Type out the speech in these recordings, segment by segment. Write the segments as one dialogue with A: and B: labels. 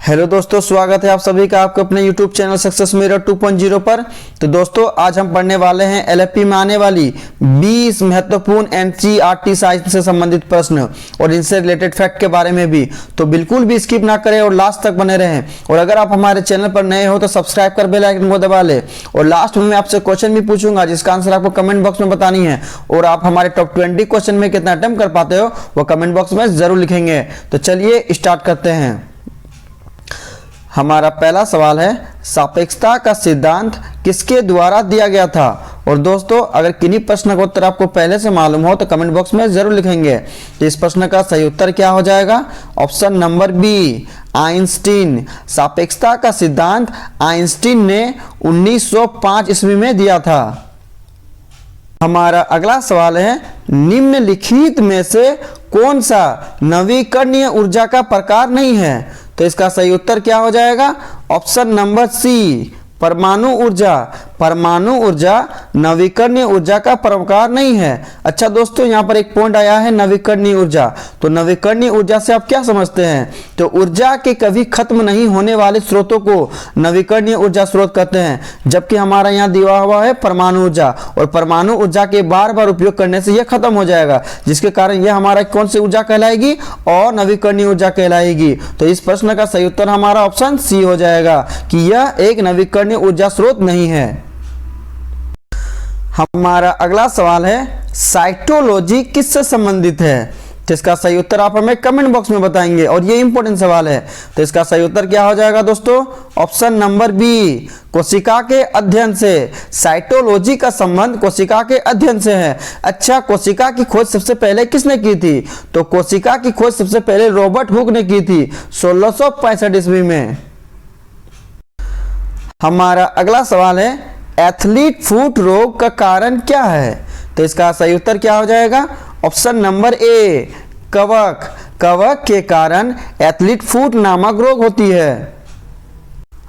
A: Hello दोस्तों, स्वागत है आप सभी का आपके अपने YouTube चैनल सक्सेस मिरर 2.0 पर। तो दोस्तों आज हम पढ़ने वाले हैं LFP में आने वाली 20 महत्वपूर्ण NCERT साइंस से संबंधित प्रश्न और इनसे रिलेटेड फैक्ट के बारे में भी। तो बिल्कुल भी स्किप ना करें और लास्ट तक बने रहें। और अगर आप हमारे चैनल पर नए हो तो सब्सक्राइब कर बेल आइकन को दबा ले। और लास्ट में मैं आपसे क्वेश्चन भी पूछूंगा जिसका आंसर आपको कमेंट बॉक्स में बतानी है। और आप हमारे टॉप 20 क्वेश्चन में कितना अटेम्प्ट कर पाते हो वो कमेंट बॉक्स में जरूर लिखेंगे। तो चलिए स्टार्ट करते हैं। हमारा पहला सवाल है, सापेक्षता का सिद्धांत किसके द्वारा दिया गया था। और दोस्तों अगर किन्हीं प्रश्न का उत्तर आपको पहले से मालूम हो तो कमेंट बॉक्स में जरूर लिखेंगे। तो इस प्रश्न का सही उत्तर क्या हो जाएगा? Option number B, Einstein. सापेक्षता का सिद्धांत आइंस्टीन ने 1905 ईस्वी में दिया था। हमारा अगला सवाल है, निम्नलिखित में से कौन सा नवीकरणीय ऊर्जा का प्रकार नहीं है। तो इसका सही उत्तर क्या हो जाएगा? ऑप्शन नंबर सी, परमाणु ऊर्जा। परमाणु ऊर्जा नवीकरणीय ऊर्जा का प्रकार नहीं है। अच्छा दोस्तों, यहाँ पर एक पॉइंट आया है नवीकरणीय ऊर्जा। तो नवीकरणीय ऊर्जा से आप क्या समझते हैं? तो ऊर्जा के कभी खत्म नहीं होने वाले स्रोतों को नवीकरणीय ऊर्जा स्रोत कहते हैं। जबकि हमारा यहाँ दिया हुआ है परमाणु ऊर्जा, और परमाणु ऊर्जा के बार बार उपयोग करने से यह खत्म हो जाएगा, जिसके कारण यह हमारा कौन सी ऊर्जा कहलाएगी? और नवीकरणीय ऊर्जा कहलाएगी। तो इस प्रश्न का सही उत्तर हमारा ऑप्शन सी हो जाएगा कि यह एक नवीकरणीय ऊर्जा स्रोत नहीं है। हमारा अगला सवाल है, साइटोलॉजी किससे संबंधित है। तो इसका सही उत्तर आप हमें कमेंट बॉक्स में बताएंगे और ये इंपॉर्टेंट सवाल है। तो इसका सही उत्तर क्या हो जाएगा दोस्तों? ऑप्शन नंबर बी, कोशिका के अध्ययन से। साइटोलॉजी का संबंध कोशिका के अध्ययन से है। अच्छा, कोशिका की खोज सबसे पहले किसने की थी? तो कोशिका की खोज सबसे पहले रॉबर्ट हुक ने की थी 1665 ईस्वी में। हमारा अगला सवाल है, एथलीट फुट रोग का कारण क्या है। तो इसका सही उत्तर क्या हो जाएगा? ऑप्शन नंबर ए, कवक। कवक के कारण एथलीट फुट नामक रोग होती है।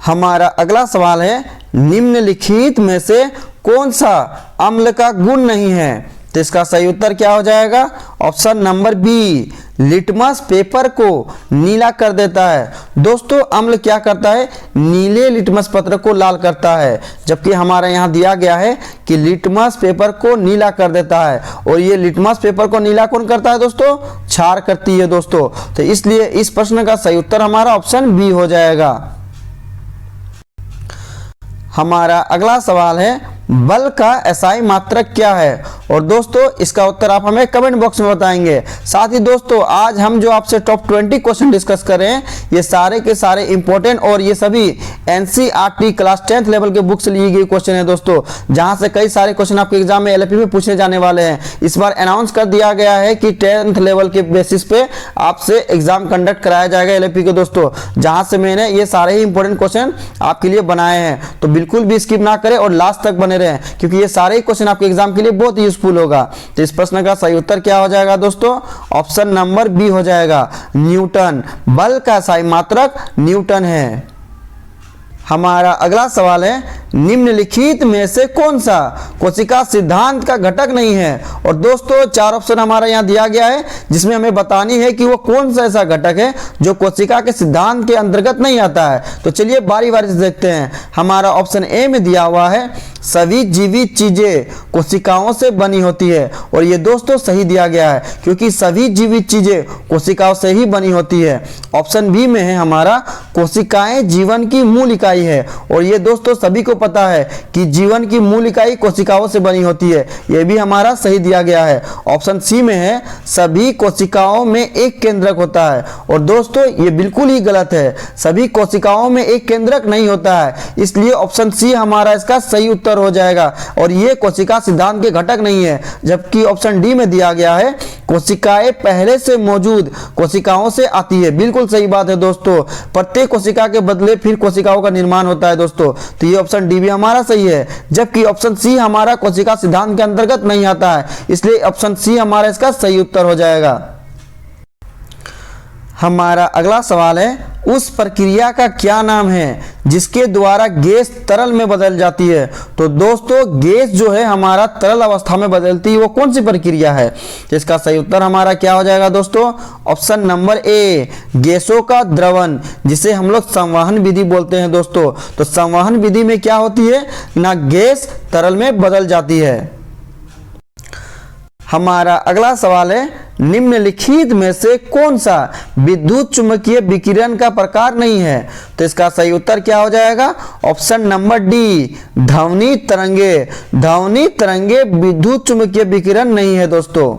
A: हमारा अगला सवाल है, निम्नलिखित में से कौन सा अम्ल का गुण नहीं है। तो इसका सही उत्तर क्या हो जाएगा? Option number B, litmus paper को नीला कर देता है। दोस्तों अम्ल क्या करता है? नीले लिटमस पत्र को लाल करता है। जबकि हमारा यहाँ दिया गया है कि लिटमस पेपर को नीला कर देता है। और ये लिटमस पेपर को नीला कौन करता है दोस्तों? क्षार करती है दोस्तों। तो इसलिए इस प्रश्न का सही उत्तर हमारा ऑप्शन बी हो जाएगा। हमारा अगला सवाल है, बल का एसआई मात्रक क्या है। और दोस्तों इसका उत्तर आप हमें कमेंट बॉक्स में बताएंगे। साथ ही दोस्तों आज हम जो आपसे टॉप 20 क्वेश्चन डिस्कस कर रहे हैं ये सारे के सारे इंपॉर्टेंट और ये सभी NCERT क्लास 10th लेवल के बुक से लिए गए क्वेश्चन है दोस्तों, जहां से कई सारे क्वेश्चन आपके एग्जाम में LFP में पूछे जाने वाले हैं। इस बार अनाउंस कर दिया गया है कि 10th लेवल के बेसिस पे आपसे एग्जाम कंडक्ट कराया जाएगा LFP के दोस्तों, जहां से मैंने ये सारे ही इंपॉर्टेंट क्वेश्चन आपके लिए बनाए हैं। तो बिल्कुल भी स्किप ना करें और लास्ट तक बने रहें, क्योंकि ये सारे क्वेश्चन आपके एग्जाम के लिए बहुत यूजफुल होगा। तो इस प्रश्न का सही उत्तर क्या हो जाएगा दोस्तों? ऑप्शन नंबर बी हो जाएगा, न्यूटन। बल का सही मात्रक न्यूटन है। हमारा अगला सवाल है, निम्नलिखित में से कौन सा कोशिका सिद्धांत का घटक नहीं है। और दोस्तों 4 ऑप्शन हमारा यहाँ दिया गया है, जिसमें हमें बतानी है कि वो कौन सा ऐसा घटक है जो कोशिका के सिद्धांत के अंतर्गत नहीं आता है। तो चलिए बारी बारी से देखते हैं। हमारा ऑप्शन ए में दिया हुआ है, सभी जीवित चीजें कोशिकाओं से बनी होती है। और ये दोस्तों सही दिया गया है, क्योंकि सभी जीवित चीजें कोशिकाओं से ही बनी होती है। ऑप्शन बी में है हमारा, कोशिकाएं जीवन की मूल इकाई है। और ये दोस्तों सभी को पता है कि जीवन की मूल इकाई कोशिकाओं से बनी होती है। यह भी हमारा सही दिया गया है। ऑप्शन सी में है, सभी कोशिकाओं में एक केंद्रक होता है। और दोस्तों ये बिल्कुल ही गलत है, सभी कोशिकाओं में एक केंद्रक नहीं होता है। इसलिए ऑप्शन सी हमारा इसका सही उत्तर हो जाएगा। और ये कोशिका सिद्धांत के घटक नहीं है। जबकि ऑप्शन डी में दिया गया है, कोशिकाएं पहले से मौजूद कोशिकाओं से आती है। बिल्कुल सही बात है दोस्तों, प्रत्येक कोशिका के बदले फिर कोशिकाओं का निर्माण होता है दोस्तों। तो ये ऑप्शन डी भी हमारा सही है। जबकि ऑप्शन सी हमारा कोशिका सिद्धांत के अंतर्गत नहीं आता है, इसलिए ऑप्शन सी हमारा इसका सही उत्तर हो जाएगा। हमारा अगला सवाल है उस प्रक्रिया का क्या नाम है जिसके द्वारा गैस तरल में बदल जाती है। तो दोस्तों गैस जो है हमारा तरल अवस्था में बदलती है वो कौन सी प्रक्रिया है। तो इसका सही उत्तर हमारा क्या हो जाएगा दोस्तों, ऑप्शन नंबर ए, गैसों का द्रवण, जिसे हम लोग संवहन विधि बोलते हैं दोस्तों। तो संवहन विधि में क्या होती है ना, गैस तरल में बदल जाती है। हमारा अगला सवाल है निम्नलिखित में से कौन सा विद्युत चुंबकीय विकिरण का प्रकार नहीं है। तो इसका सही उत्तर क्या हो जाएगा, ऑप्शन नंबर डी, ध्वनि तरंगे। ध्वनि तरंगे विद्युत चुंबकीय विकिरण नहीं है दोस्तों।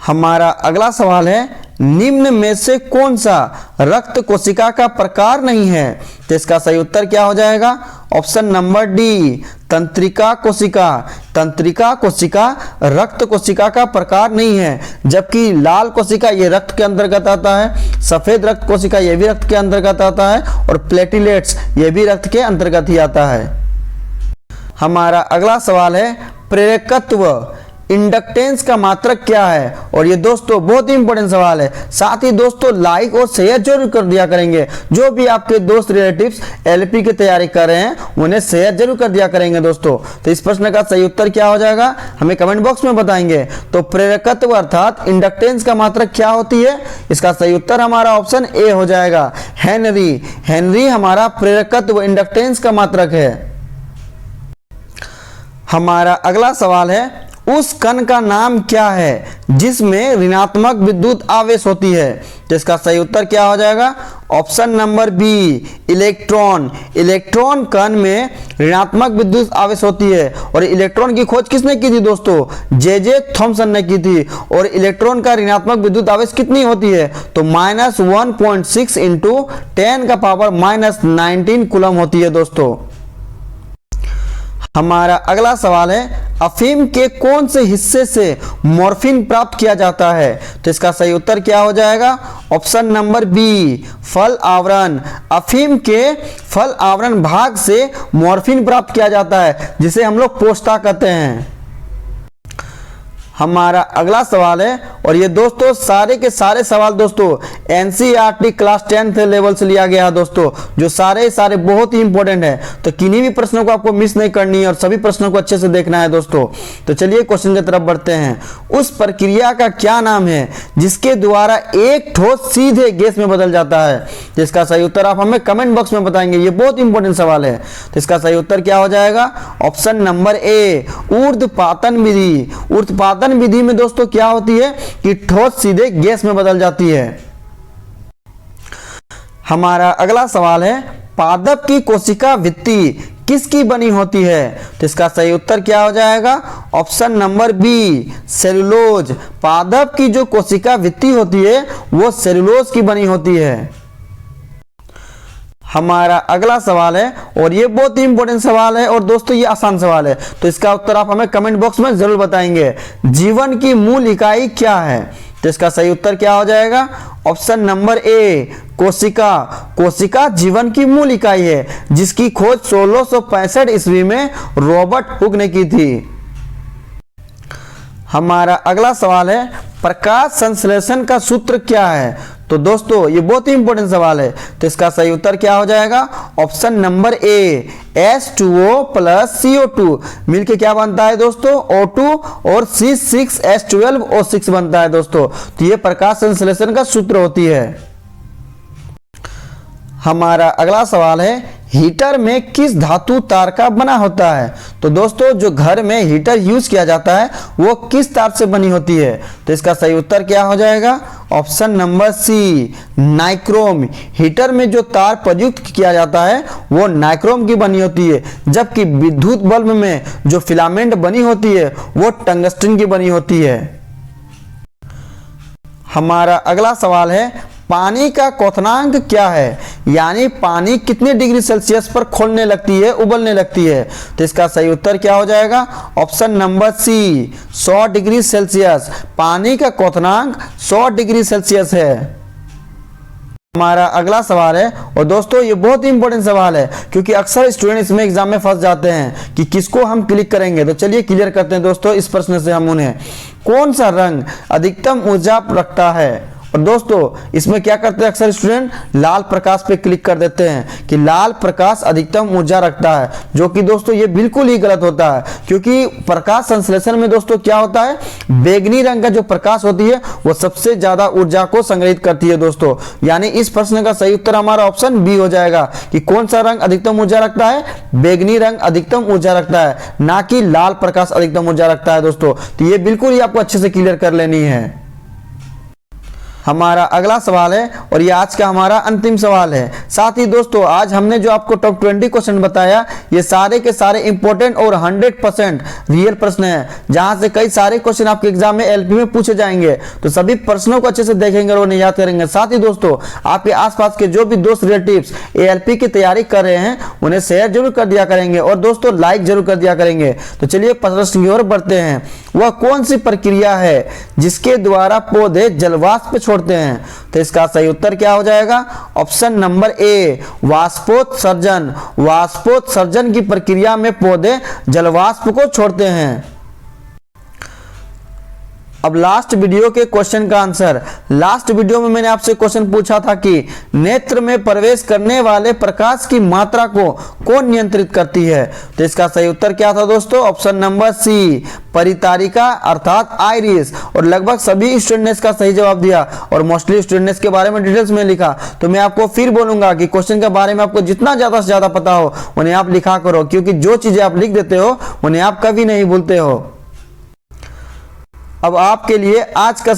A: हमारा अगला सवाल है निम्न में से कौन सा रक्त कोशिका का प्रकार नहीं है। तो इसका सही उत्तर क्या हो जाएगा, ऑप्शन नंबर डी, तंत्रिका कोशिका। तंत्रिका कोशिका रक्त कोशिका का प्रकार नहीं है, जबकि लाल कोशिका ये रक्त के अंतर्गत आता है, सफेद रक्त कोशिका ये भी रक्त के अंतर्गत आता है, और प्लेटलेट्स ये भी रक्त के अंतर्गत ही आता है। हमारा अगला सवाल है प्रेरकत्व, इंडक्टेंस का मात्रक क्या है। और ये दोस्तों बहुत ही इंपॉर्टेंट सवाल है। साथ ही दोस्तों लाइक और शेयर जरूर कर दिया करेंगे। जो भी आपके दोस्त रिलेटिव्स एलपी की तैयारी कर रहे हैं उन्हें शेयर जरूर कर दिया करेंगे दोस्तों। तो इस प्रश्न का सही उत्तर क्या हो जाएगा हमें कमेंट बॉक्स में बताएंगे। तो प्रेरकत्व अर्थात इंडक्टेंस का मात्रक क्या होती है, इसका सही उत्तर हमारा ऑप्शन ए हो जाएगा, हेनरी। हेनरी हमारा प्रेरकत्व इंडक्टेंस का मात्रक है। हमारा अगला सवाल है उस कण का नाम क्या है जिसमें ऋणात्मक विद्युत आवेश होती है। तो इसका सही उत्तर क्या हो जाएगा, option number B, electron. Electron कण में ऋणात्मक विद्युत आवेश होती है। और इलेक्ट्रॉन की खोज किसने की थी दोस्तों, जे थॉमसन ने की थी। और इलेक्ट्रॉन का ऋणात्मक विद्युत आवेश कितनी होती है, तो -1.6 इंटू 10⁻⁻19 कूलम होती है दोस्तों। हमारा अगला सवाल है अफीम के कौन से हिस्से से मॉर्फिन प्राप्त किया जाता है। तो इसका सही उत्तर क्या हो जाएगा, ऑप्शन नंबर बी, फल आवरण। अफीम के फल आवरण भाग से मॉर्फिन प्राप्त किया जाता है, जिसे हम लोग पोस्ता कहते हैं। हमारा अगला सवाल है, और ये दोस्तों सारे के सारे सवाल दोस्तों एनसीईआरटी क्लास 10th लेवल से लिया गया है दोस्तों, जो सारे बहुत ही इंपॉर्टेंट है। तो किन्हीं भी प्रश्नों को आपको मिस नहीं करनी है और सभी प्रश्नों को अच्छे से देखना है दोस्तों। तो चलिए क्वेश्चन की तरफ बढ़ते हैं। उस प्रक्रिया का क्या नाम है जिसके द्वारा एक ठोस सीधे गैस में बदल जाता है। तो इसका सही उत्तर आप हमें कमेंट बॉक्स में बताएंगे, ये बहुत इंपॉर्टेंट सवाल है। तो इसका सही उत्तर क्या हो जाएगा, ऑप्शन नंबर ए, ऊर्ध्वपातन विधि। ऊर्ध्वपातन विधि में दोस्तों क्या होती है कि ठोस सीधे गैस में बदल जाती है। हमारा अगला सवाल है पादप की कोशिका भित्ति किसकी बनी होती है। तो इसका सही उत्तर क्या हो जाएगा, ऑप्शन नंबर बी, सेलुलोज। पादप की जो कोशिका भित्ति होती है वो सेलुलोज की बनी होती है। हमारा अगला सवाल है, और ये बहुत ही इंपॉर्टेंट सवाल है, और दोस्तों ये आसान सवाल है, तो इसका उत्तर आप हमें कमेंट बॉक्स में जरूर बताएंगे। जीवन की मूल इकाई क्या है। तो इसका सही उत्तर क्या हो जाएगा, ऑप्शन नंबर ए, कोशिका। कोशिका जीवन की मूल इकाई है, जिसकी खोज 1665 ईस्वी में रॉबर्ट हुक ने की थी। हमारा अगला सवाल है प्रकाश संश्लेषण का सूत्र क्या है। तो दोस्तों ये बहुत ही इंपॉर्टेंट सवाल है। तो इसका सही उत्तर क्या हो जाएगा, option number A, H2O + CO2 मिलके क्या बनता है दोस्तों, O2 और C6H12O6 बनता है दोस्तों। तो ये प्रकाश संश्लेषण का सूत्र होती है। हमारा अगला सवाल है हीटर में किस धातु तार का बना होता है। तो दोस्तों जो घर में हीटर यूज किया जाता है वो किस तार से बनी होती है। तो इसका सही उत्तर क्या हो जाएगा, option number C, nichrome. Heater में जो तार प्रयुक्त किया जाता है वो नाइक्रोम की बनी होती है, जबकि विद्युत बल्ब में जो फिलामेंट बनी होती है वो टंगस्टन की बनी होती है। हमारा अगला सवाल है पानी का क्वथनांक क्या है, यानी पानी कितने डिग्री सेल्सियस पर खोलने लगती है, उबलने लगती है। तो इसका सही उत्तर क्या हो जाएगा, option number C, 100 degree Celsius. पानी का क्वथनांक 100 डिग्री सेल्सियस है। हमारा अगला सवाल है, और दोस्तों ये बहुत ही इंपॉर्टेंट सवाल है क्योंकि अक्सर स्टूडेंट इसमें एग्जाम में फंस जाते हैं कि किसको हम क्लिक करेंगे। तो चलिए क्लियर करते हैं दोस्तों इस प्रश्न से हम उन्हें। कौन सा रंग अधिकतम ऊर्जा रखता है? और दोस्तों इसमें क्या करते हैं अक्सर स्टूडेंट, लाल प्रकाश पे क्लिक कर देते हैं कि लाल प्रकाश अधिकतम ऊर्जा रखता है, जो कि दोस्तों ये बिल्कुल ही गलत होता है क्योंकि प्रकाश संश्लेषण में दोस्तों क्या होता है, बैगनी रंग का जो प्रकाश होती है वो सबसे ज्यादा ऊर्जा को संग्रहित करती है दोस्तों। यानी इस प्रश्न का सही उत्तर हमारा ऑप्शन बी हो जाएगा कि कौन सा रंग अधिकतम ऊर्जा रखता है, बैगनी रंग अधिकतम ऊर्जा रखता है, ना कि लाल प्रकाश अधिकतम ऊर्जा रखता है दोस्तों। तो ये बिल्कुल ही आपको अच्छे से क्लियर कर लेनी है। हमारा अगला सवाल है और ये आज का हमारा अंतिम सवाल है। साथ ही दोस्तों आज हमने जो आपको टॉप 20 क्वेश्चन बताया ये सारे के सारे इंपॉर्टेंट और 100% रियल प्रश्न हैं, जहां से कई सारे क्वेश्चन आपके एग्जाम में एलपी में पूछे जाएंगे। तो सभी प्रश्नों को अच्छे से देखेंगे और उन्हें याद करेंगे। साथ ही दोस्तों आपके आसपास के जो भी दोस्त रिलेटिव्स एएलपी की तैयारी कर रहे हैं उन्हें शेयर जरूर कर दिया करेंगे और दोस्तों लाइक जरूर कर दिया करेंगे। तो चलिए प्रश्न की ओर बढ़ते हैं। वह कौन सी प्रक्रिया है जिसके द्वारा पौधे जलवाष्प छोड़ते हैं? तो इसका सही उत्तर क्या हो जाएगा? ऑप्शन नंबर ए, वाष्पोत्सर्जन। वाष्पोत्सर्जन की प्रक्रिया में पौधे जलवाष्प को छोड़ते हैं। अब लास्ट वीडियो के क्वेश्चन का आंसर। लास्ट वीडियो में मैंने आपसे क्वेश्चन पूछा था कि नेत्र में प्रवेश करने वाले प्रकाश की मात्रा को कौन नियंत्रित करती है? तो इसका सही उत्तर क्या था दोस्तों? ऑप्शन नंबर सी, परितारिका अर्थात आइरिस। और लगभग सभी स्टूडेंट ने इसका सही जवाब दिया और मोस्टली स्टूडेंट ने इसके बारे में डिटेल्स में लिखा। तो मैं आपको फिर बोलूंगा कि क्वेश्चन के बारे में आपको जितना ज्यादा से ज्यादा पता हो उन्हें आप लिखा करो, क्योंकि जो चीजें आप लिख देते हो उन्हें आप कभी नहीं भूलते हो। अब आपके लिए आज का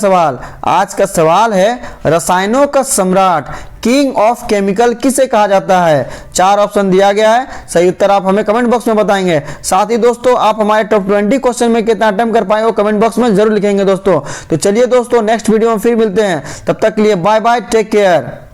A: सवाल है, रसायनों का सम्राट, किंग ऑफ केमिकल किसे कहा जाता है? 4 ऑप्शन दिया गया है, सही उत्तर आप हमें कमेंट बॉक्स में बताएंगे। साथ ही दोस्तों आप हमारे टॉप 20 क्वेश्चन में कितना अटेम्प्ट कर पाए हो कमेंट बॉक्स में जरूर लिखेंगे दोस्तों। तो चलिए दोस्तों नेक्स्ट वीडियो में फिर मिलते हैं, तब तक के लिए बाय बाय, टेक केयर।